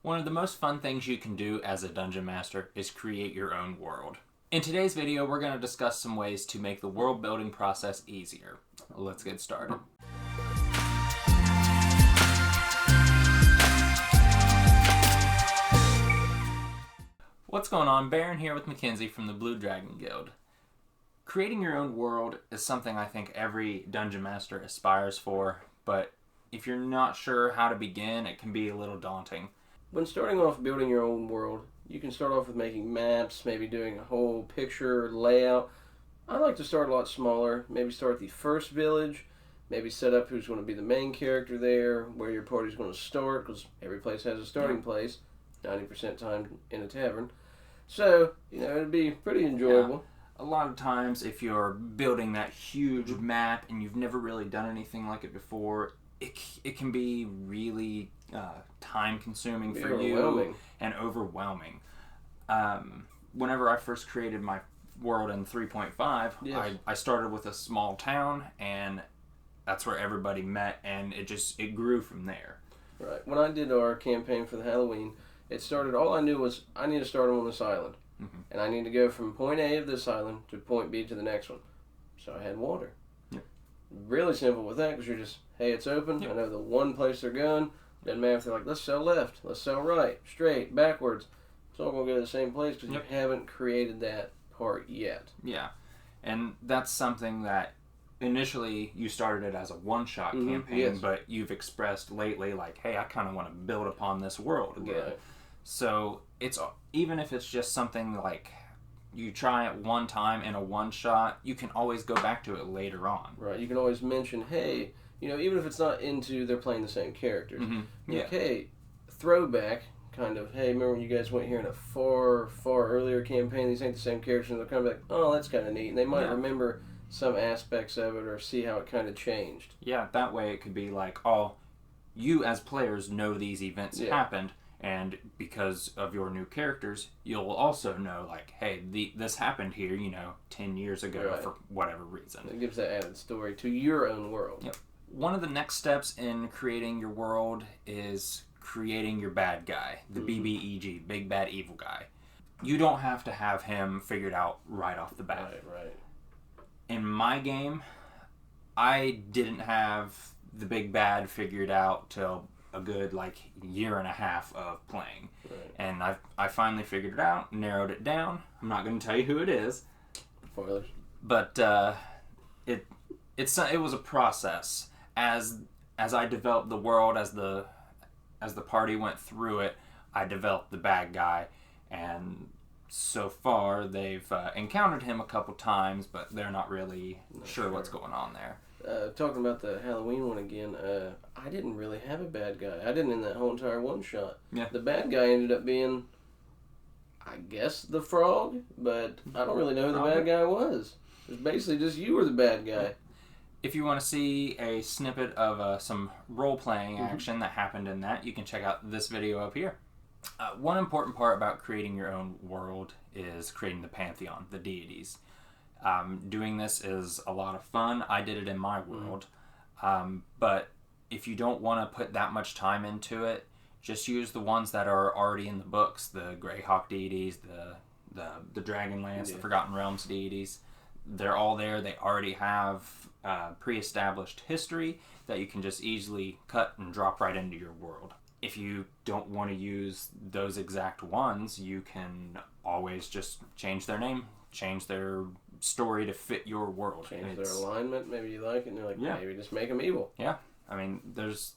One of the most fun things you can do as a dungeon master is create your own world. In today's video, we're going to discuss some ways to make the world building process easier. Let's get started. What's going on? Baron here with Mackenzie from the Blue Dragon Guild. Creating your own world is something I think every dungeon master aspires for, but if you're not sure how to begin, it can be a little daunting. When starting off building your own world, you can start off with making maps, maybe doing a whole picture layout. I like to start a lot smaller, maybe start the first village, maybe set up who's going to be the main character there, where your party's going to start, because every place has a starting place, 90% time in a tavern. So, it'd be pretty enjoyable. Yeah. A lot of times, if you're building that huge map and you've never really done anything like it before, it can be really time-consuming for you and overwhelming. Whenever I first created my world in 3.5, I started with a small town, and that's where everybody met, and it grew from there. Right. When I did our campaign for the Halloween, it started, all I knew was I need to start on this island. Mm-hmm. And I need to go from point A of this island to point B to the next one. So I had water. Yep. Really simple with that, because you're just, hey, it's open. Yep. I know the one place they're going. Doesn't matter if they're like, let's sell left, let's sell right, straight, backwards. It's all going to go to the same place because you haven't created that part yet. Yeah. And that's something that initially you started it as a one-shot campaign, but you've expressed lately like, hey, I kind of want to build upon this world again. Right. So it's even if it's just something like you try it one time in a one-shot, you can always go back to it later on. Right. You can always mention, hey, even if it's not into they're playing the same characters. Mm-hmm. Yeah. Like, hey, throwback, kind of, hey, remember when you guys went here in a far, far earlier campaign? These ain't the same characters. And they're kind of like, oh, that's kind of neat. And they might remember some aspects of it or see how it kind of changed. Yeah, that way it could be like, oh, you as players know these events happened, and because of your new characters, you'll also know, like, hey, this happened here, 10 years ago for whatever reason. It gives that added story to your own world. Yep. One of the next steps in creating your world is creating your bad guy, the BBEG, Big Bad Evil Guy. You don't have to have him figured out right off the bat. Right. In my game, I didn't have the Big Bad figured out till a good, year and a half of playing. Right. And I finally figured it out, narrowed it down. I'm not going to tell you who it is. Spoilers. But it was a process. As I developed the world, as the party went through it, I developed the bad guy, and so far they've encountered him a couple times, but they're not really sure what's going on there. Talking about the Halloween one again, I didn't really have a bad guy. I didn't in that whole entire one shot. Yeah. The bad guy ended up being, I guess, the frog, but I don't really know who the bad guy was. It was basically just you were the bad guy. If you want to see a snippet of some role-playing action that happened in that, you can check out this video up here. One important part about creating your own world is creating the Pantheon, the deities. Doing this is a lot of fun. I did it in my world. But if you don't want to put that much time into it, just use the ones that are already in the books. The Greyhawk deities, the Dragonlance, the Forgotten Realms deities. They're all there. They already have pre-established history that you can just easily cut and drop right into your world. If you don't want to use those exact ones, you can always just change their name, change their story to fit your world. Change their alignment. Maybe you like it, and you're like, maybe just make them evil. Yeah. I mean, there's,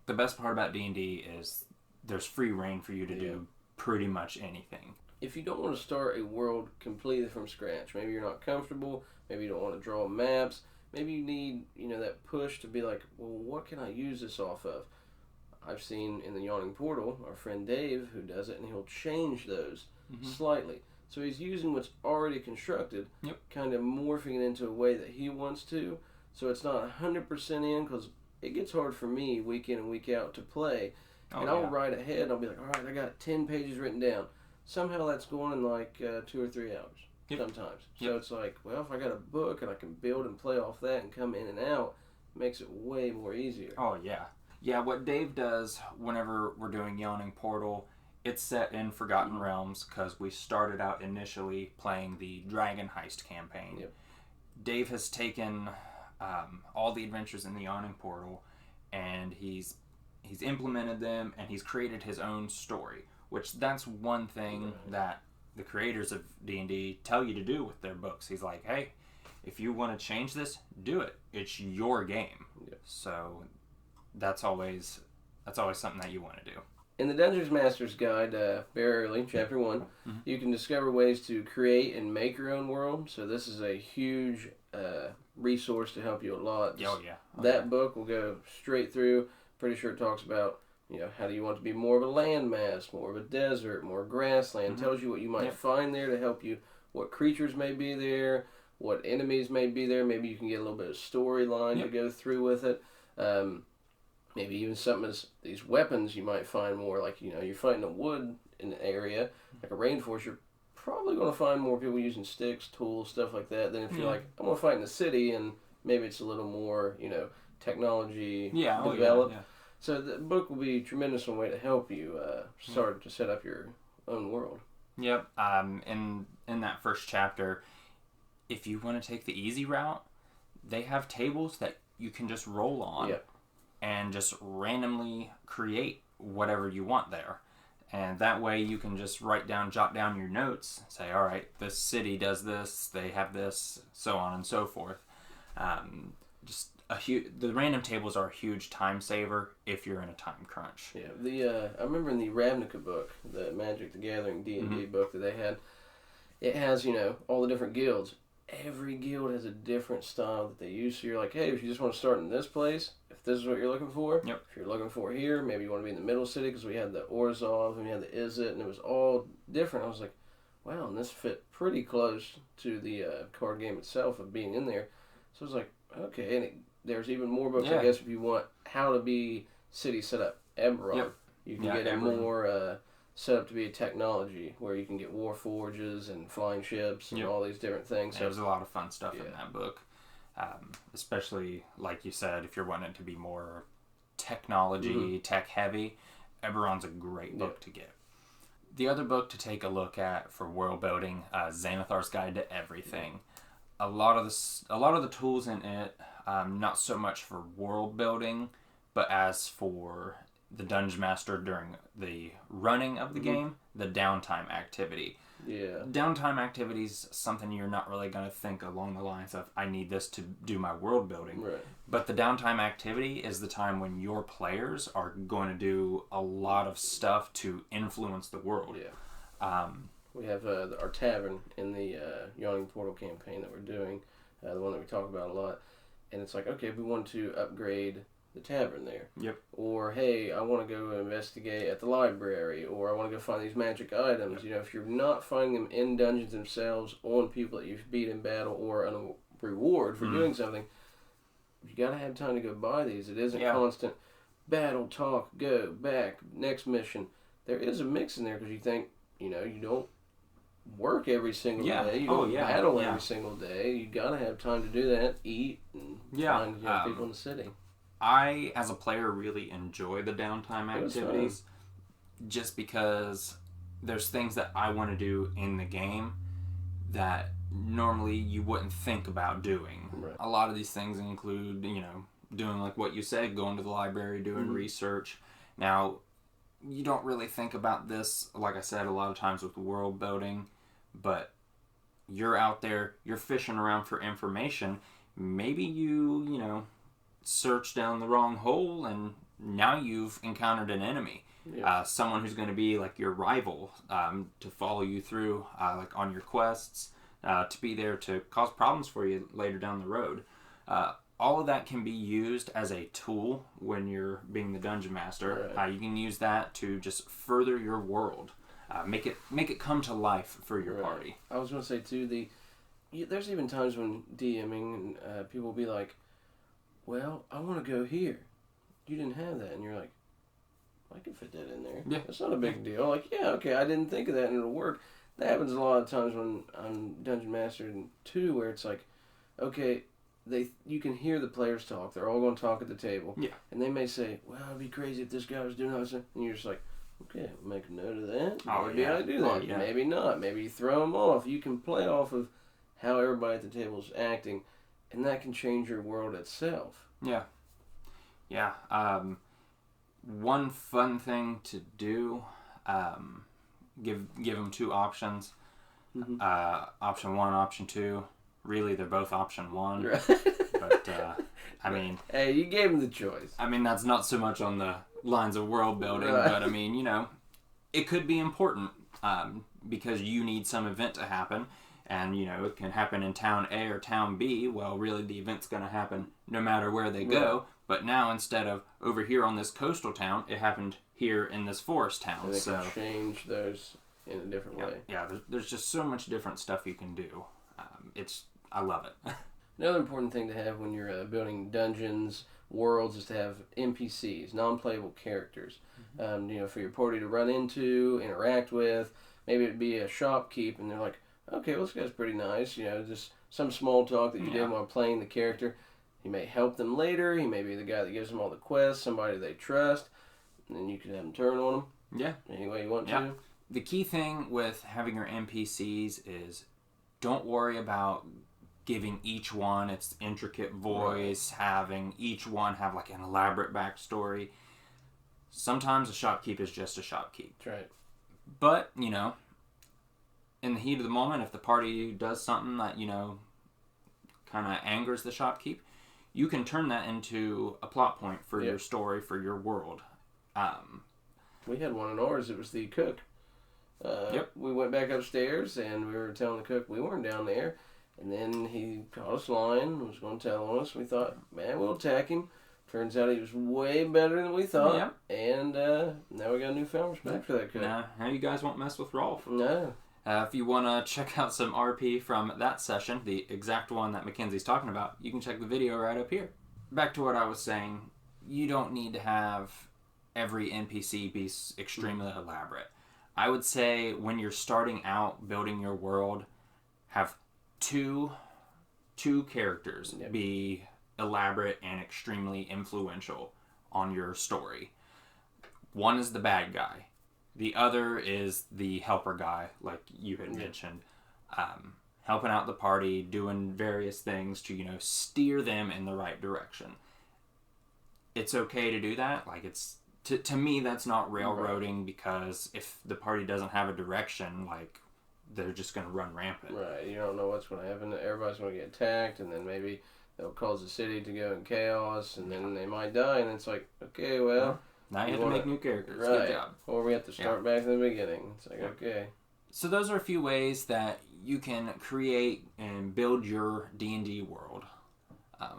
the best part about D&D is there's free reign for you to do pretty much anything. If you don't want to start a world completely from scratch, maybe you're not comfortable, maybe you don't want to draw maps, maybe you need, that push to be like, well, what can I use this off of? I've seen in the Yawning Portal, our friend Dave, who does it, and he'll change those slightly. So he's using what's already constructed, kind of morphing it into a way that he wants to, so it's not 100% in, because it gets hard for me week in and week out to play. I'll write ahead, and I'll be like, all right, I got 10 pages written down. Somehow that's going in 2 or 3 hours sometimes. So it's like, well, if I got a book and I can build and play off that and come in and out, it makes it way more easier. Oh, yeah. Yeah, what Dave does whenever we're doing Yawning Portal, it's set in Forgotten Realms because we started out initially playing the Dragon Heist campaign. Yep. Dave has taken all the adventures in the Yawning Portal, and he's implemented them, and he's created his own story, which that's one thing that the creators of D&D tell you to do with their books. He's like, hey, if you want to change this, do it. It's your game. Yep. So that's always something that you want to do. In the Dungeons Master's Guide, very early, Chapter 1, you can discover ways to create and make your own world. So this is a huge resource to help you a lot. That book will go straight through. Pretty sure it talks about, how do you want to be more of a landmass, more of a desert, more grassland. Tells you what you might find there to help you, what creatures may be there, what enemies may be there. Maybe you can get a little bit of storyline to go through with it. Maybe even something as these weapons you might find more, like, you're fighting a wood in an area, like a rainforest, you're probably going to find more people using sticks, tools, stuff like that, than if you're like, I'm going to fight in the city, and maybe it's a little more, technology developed. So the book will be a tremendous way to help you start to set up your own world. Yep. In that first chapter, if you want to take the easy route, they have tables that you can just roll on. Yep. And just randomly create whatever you want there. And that way you can just jot down your notes, say, all right, this city does this, they have this, so on and so forth. The random tables are a huge time saver if you're in a time crunch. Yeah, I remember in the Ravnica book, the Magic the Gathering D&D book that they had, it has, all the different guilds. Every guild has a different style that they use. So you're like, hey, if you just want to start in this place, if this is what you're looking for, if you're looking for here, maybe you want to be in the middle city, because we had the Orzhov and we had the Izzet, and it was all different. I was like, wow, and this fit pretty close to the card game itself of being in there. So I was like, okay, and there's even more books, I guess, if you want how to be city set up. Eberron, you can get a more set up to be a technology where you can get war forges and flying ships and all these different things. So there's a lot of fun stuff in that book, especially like you said, if you're wanting to be more technology, tech heavy. Eberron's a great book to get. The other book to take a look at for world building, Xanathar's Guide to Everything. A lot of the tools in it, not so much for world building, but as for the Dungeon Master during the running of the game, the downtime activity. Yeah. Downtime activity is something you're not really going to think along the lines of, I need this to do my world building. Right. But the downtime activity is the time when your players are going to do a lot of stuff to influence the world. Yeah. We have our tavern in the Yawning Portal campaign that we're doing, the one that we talk about a lot. And it's like, okay, we want to upgrade the tavern there. Yep. Or, hey, I want to go investigate at the library, or I want to go find these magic items. If you're not finding them in dungeons themselves on people that you've beat in battle or on a reward for doing something, you got to have time to go buy these. It isn't constant battle, talk, go, back, next mission. There is a mix in there because you think, you don't work every single day. You don't battle every single day. You got to have time to do that, eat, and find people in the city. I, as a player, really enjoy the downtime activities just because there's things that I want to do in the game that normally you wouldn't think about doing. Right. A lot of these things include, doing like what you said, going to the library, doing research. Now, you don't really think about this, like I said, a lot of times with world building, but you're out there, you're fishing around for information. Maybe you search down the wrong hole and now you've encountered an enemy. Someone who's going to be like your rival, to follow you through like on your quests, to be there to cause problems for you later down the road. All of that can be used as a tool when you're being the dungeon master. You can use that to just further your world, make it come to life for your party. I was going to say too, there's even times when DMing and people will be like, well, I want to go here. You didn't have that. And you're like, I can fit that in there. Yeah. It's not a big deal. Like, okay, I didn't think of that and it'll work. That happens a lot of times when I'm Dungeon Master 2 where it's like, okay, you can hear the players talk. They're all going to talk at the table. Yeah. And they may say, well, it'd be crazy if this guy was doing this. And you're just like, okay, we'll make a note of that. Maybe I do that. Oh, yeah. Maybe not. Maybe you throw them off. You can play off of how everybody at the table is acting, and that can change your world itself. Yeah. Yeah. One fun thing to do, give them 2 options. Mm-hmm. Option 1, option 2. Really, they're both option 1. Right. But, I mean... Hey, you gave them the choice. I mean, that's not so much on the lines of world building, Right. but I mean, you know, it could be important because you need some event to happen. And, you know, it can happen in town A or town B. Well, really, the event's going to happen no matter where they go. Right. But now, instead of over here on this coastal town, it happened here in this forest town. And they can change those in a different way. Yeah, there's just so much different stuff you can do. I love it. Another important thing to have when you're building dungeons, worlds, is to have NPCs, non-playable characters. Mm-hmm. You know, for your party to run into, interact with. Maybe it'd be a shopkeep, and they're like, okay, well, this guy's pretty nice. You know, just some small talk that you did while playing the character. He may help them later. He may be the guy that gives them all the quests, somebody they trust, and then you can have them turn on them. Yeah. Any way you want to. The key thing with having your NPCs is don't worry about giving each one its intricate voice, having each one have like an elaborate backstory. Sometimes a shopkeep is just a shopkeep. That's right. But, you know, in the heat of the moment, if the party does something that, you know, kind of angers the shopkeep, you can turn that into a plot point for your story, for your world. We had one in ours. It was the cook. We went back upstairs, and we were telling the cook we weren't down there. And then he caught us lying, was going to tell on us. We thought, man, we'll attack him. Turns out he was way better than we thought. Yeah. And now we got a newfound respect for that cook. Now you guys won't mess with Rolf. No. If you want to check out some RP from that session, the exact one that Mackenzie's talking about, you can check the video right up here. Back to what I was saying, you don't need to have every NPC be extremely elaborate. I would say when you're starting out building your world, have two characters be elaborate and extremely influential on your story. One is the bad guy. The other is the helper guy, like you had mentioned. Helping out the party, doing various things to, you know, steer them in the right direction. It's okay to do that. Like, it's to me, that's not railroading, because if the party doesn't have a direction, like, they're just going to run rampant. Right. You don't know what's going to happen. Everybody's going to get attacked, and then maybe they'll cause the city to go in chaos, and then they might die, and it's like, okay, well... Now you have to make new characters. Right. Good job. Or we have to start back in the beginning. It's like, okay. So those are a few ways that you can create and build your D&D world.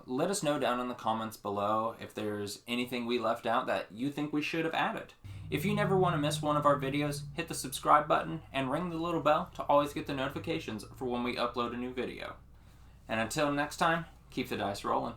Let us know down in the comments below if there's anything we left out that you think we should have added. If you never want to miss one of our videos, hit the subscribe button and ring the little bell to always get the notifications for when we upload a new video. And until next time, keep the dice rolling.